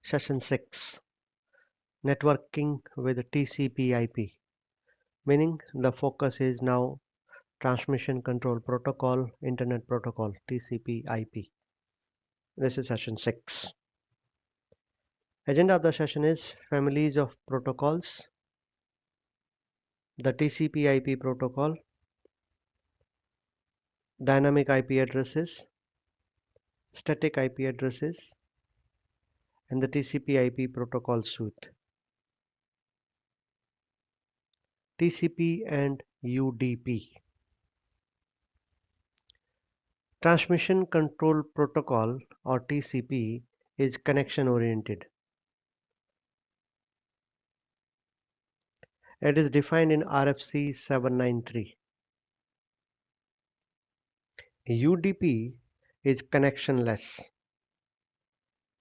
Session 6, Networking with TCP IP, meaning the focus is now Transmission Control Protocol, Internet Protocol, TCP IP. This is session 6. Agenda of the session is families of protocols, the TCP IP protocol, dynamic IP addresses, static IP addresses, and the TCP IP protocol suite. TCP and UDP. Transmission Control Protocol or TCP is connection oriented. It is defined in RFC 793. UDP is connectionless.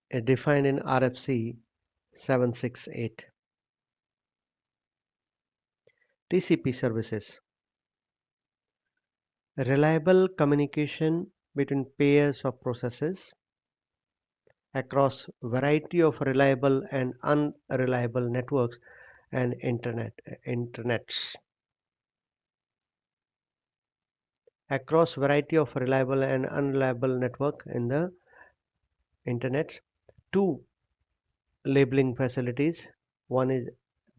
It is defined in RFC 768. TCP Services. Reliable communication between pairs of processes across variety of reliable and unreliable networks and internets. Across variety of reliable and unreliable network in the internet. Two labeling facilities. One is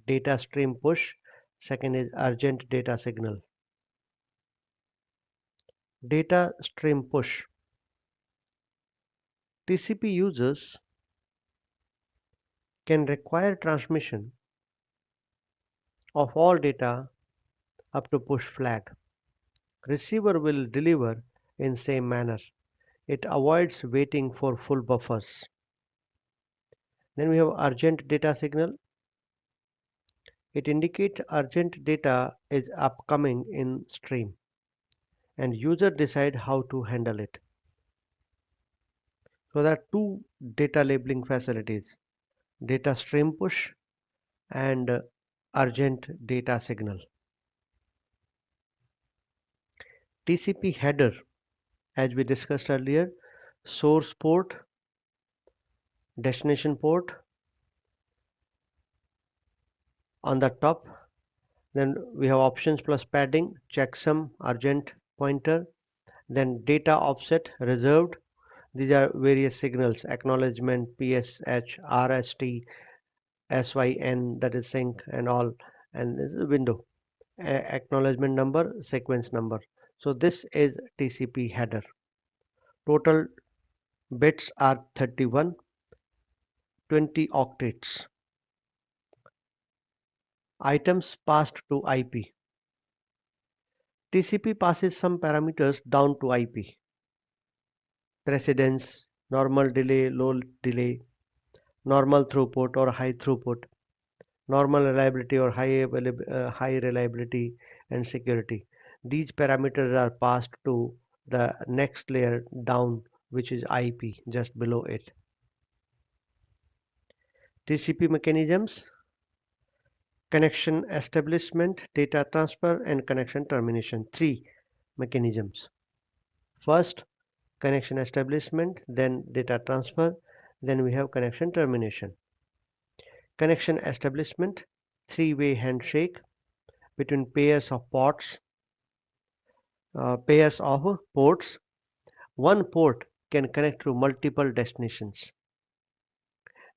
data stream push. Second is urgent data signal. Data stream push. TCP users can require transmission of all data up to push flag. Receiver will deliver in same manner. It avoids waiting for full buffers. Then we have urgent data signal. It indicates urgent data is upcoming in stream and user decide how to handle it. So there are two data labeling facilities, data stream push and urgent data signal. TCP header, as we discussed earlier, source port, destination port on the top. Then we have options plus padding, checksum, urgent pointer, then data offset reserved. These are various signals, acknowledgement, PSH, RST, SYN, that is sync and all, and this is a window, acknowledgement number, sequence number. So this is TCP header. Total bits are 31, 20 octets. Items passed to IP. TCP passes some parameters down to IP. Precedence, normal delay, low delay, normal throughput or high throughput, normal reliability or high reliability, and security. These parameters are passed to the next layer down, which is IP, just below it. TCP mechanisms, connection establishment, data transfer, and connection termination. Three mechanisms. First, connection establishment, then data transfer, then we have connection termination. Connection establishment, three-way handshake between pairs of ports. One port can connect to multiple destinations.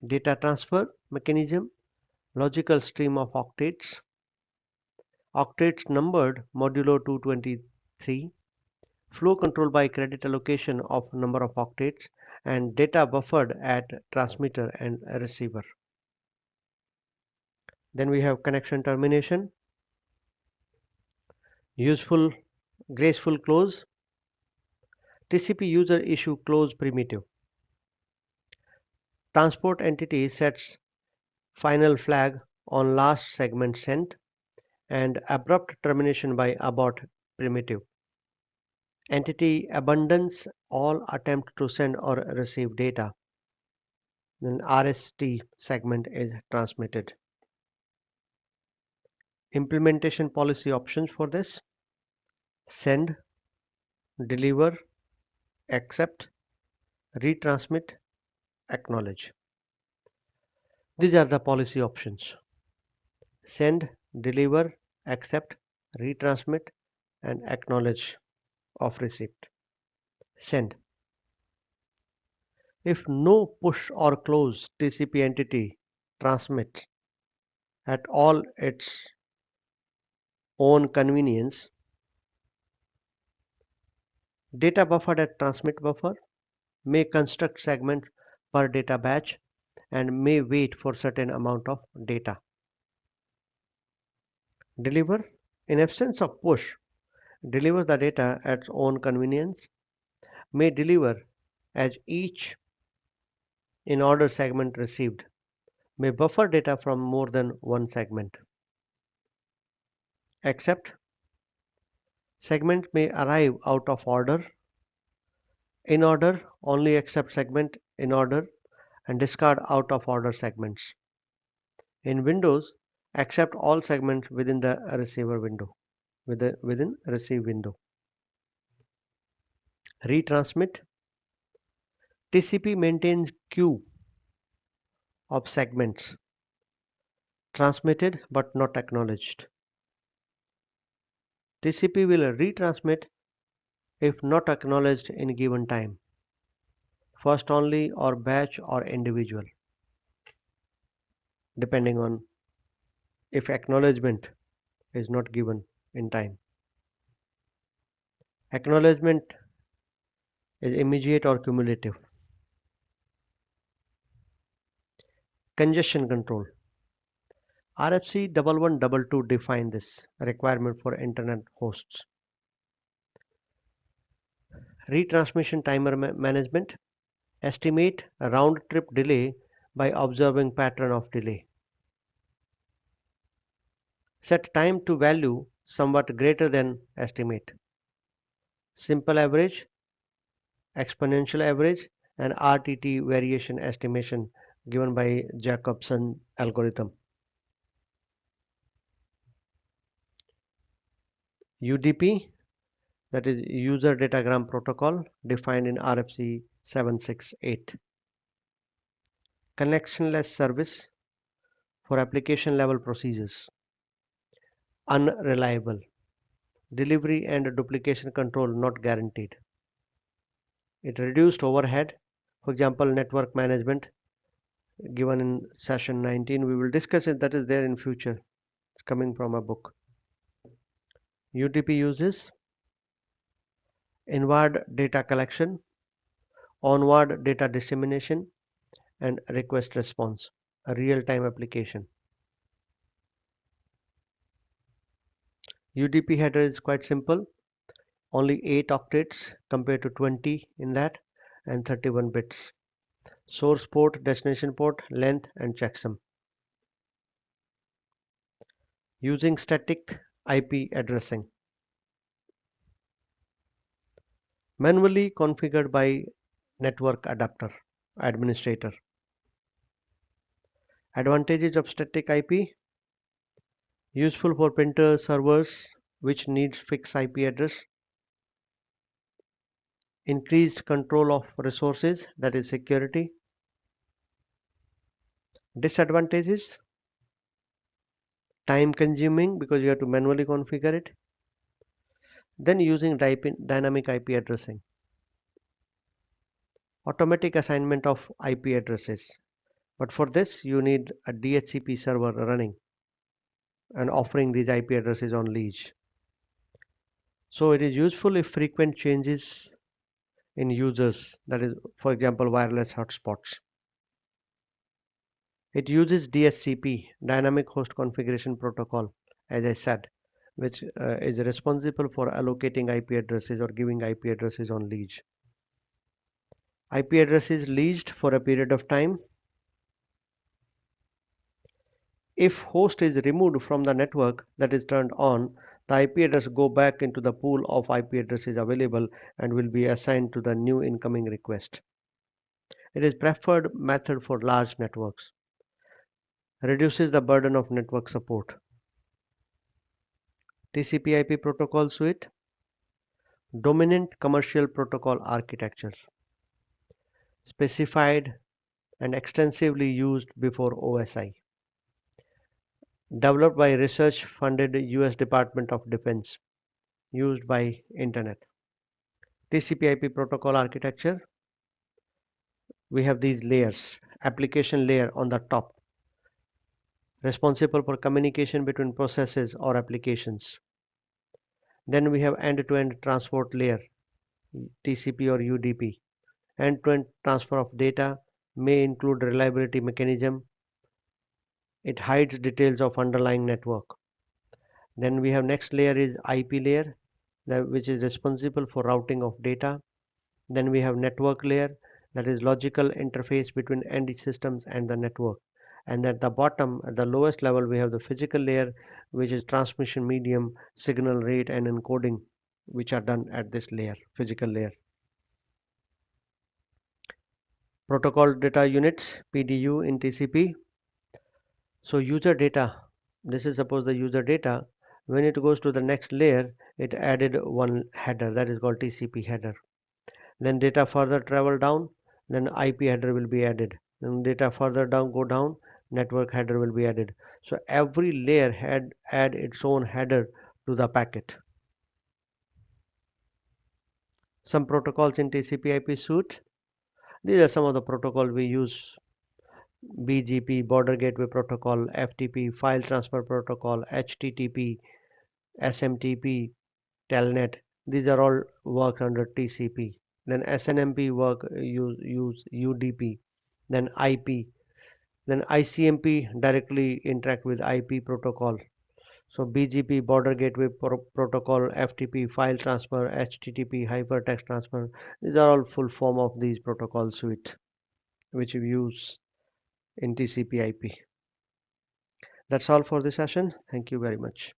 Data transfer mechanism, logical stream of octets. Octets numbered modulo 223. Flow control by credit allocation of number of octets and data buffered at transmitter and receiver. Then we have connection termination, useful graceful close. TCP user issue close primitive. Transport entity sets final flag on last segment sent and abrupt termination by abort primitive. Entity abandons all attempt to send or receive data. Then RST segment is transmitted. Implementation policy options for this: send, deliver, accept, retransmit, acknowledge. These are the policy options: send, deliver, accept, retransmit, and acknowledge of receipt. Send. If no push or close TCP entity transmits at all its own convenience, data buffered at transmit buffer may construct segment per data batch and may wait for certain amount of data. Deliver. In absence of push, deliver the data at its own convenience, may deliver as each in order segment received, may buffer data from more than one segment. Accept. Segment may arrive out of order. In order, only accept segment in order and discard out of order segments. In Windows, accept all segments within the receiver window, within receive window. Retransmit. TCP maintains queue of segments transmitted but not acknowledged. TCP will retransmit if not acknowledged in given time, first only or batch or individual, depending on if acknowledgement is not given in time. Acknowledgement is immediate or cumulative. Congestion control. RFC 1122 define this requirement for internet hosts. Retransmission timer management. Estimate a round trip delay by observing pattern of delay. Set time to value somewhat greater than estimate. Simple average, exponential average, and RTT variation estimation given by Jacobson algorithm. UDP, that is user datagram protocol, defined in RFC 768. Connectionless service for application level procedures. Unreliable. Delivery and duplication control not guaranteed. It reduced overhead. For example, network management given in session 19. We will discuss it, that is there in future. It's coming from a book. UDP uses inward data collection, onward data dissemination, and request response, a real-time application. UDP header is quite simple, only 8 octets compared to 20 in that, and 31 bits. Source port, destination port, length, and checksum. Using static IP addressing. Manually configured by network adapter administrator. Advantages of static IP: useful for printer servers which needs fixed IP address. Increased control of resources, that is security. Disadvantages: time consuming because you have to manually configure it. Then using dynamic IP addressing. Automatic assignment of IP addresses. But for this you need a DHCP server running and offering these IP addresses on leash. So it is useful if frequent changes in users, that is for example wireless hotspots. It uses DHCP, Dynamic Host Configuration Protocol, as I said, which is responsible for allocating IP addresses or giving IP addresses on leash. IP address is leased for a period of time. If host is removed from the network that is turned on, the IP address go back into the pool of IP addresses available and will be assigned to the new incoming request. It is preferred method for large networks. Reduces the burden of network support. TCP IP protocol suite. Dominant commercial protocol architecture. Specified and extensively used before OSI. Developed by research-funded US Department of Defense, used by Internet. TCP/IP protocol architecture, we have these layers. Application layer on the top, responsible for communication between processes or applications. Then we have end-to-end transport layer, TCP or UDP. End-to-end transfer of data may include reliability mechanism. It hides details of underlying network. Then we have next layer is IP layer, which is responsible for routing of data. Then we have network layer, that is logical interface between end systems and the network. And at the bottom, at the lowest level, we have the physical layer, which is transmission medium, signal rate, and encoding, which are done at this layer, physical layer. Protocol data units, PDU in TCP. So user data, this is suppose the user data. When it goes to the next layer, it added one header, that is called TCP header. Then data further travel down, then IP header will be added. Then data further down go down, network header will be added. So every layer had add its own header to the packet. Some protocols in TCP/IP suite. These are some of the protocols we use: BGP, Border Gateway Protocol, FTP, File Transfer Protocol, HTTP, SMTP, Telnet. These are all work under TCP. Then SNMP use UDP. Then IP. Then ICMP directly interact with IP protocol. So BGP, Border Gateway Protocol, FTP, File Transfer, HTTP, Hypertext Transfer. These are all full form of these protocol suite which we use in TCP/IP. That's all for this session. Thank you very much.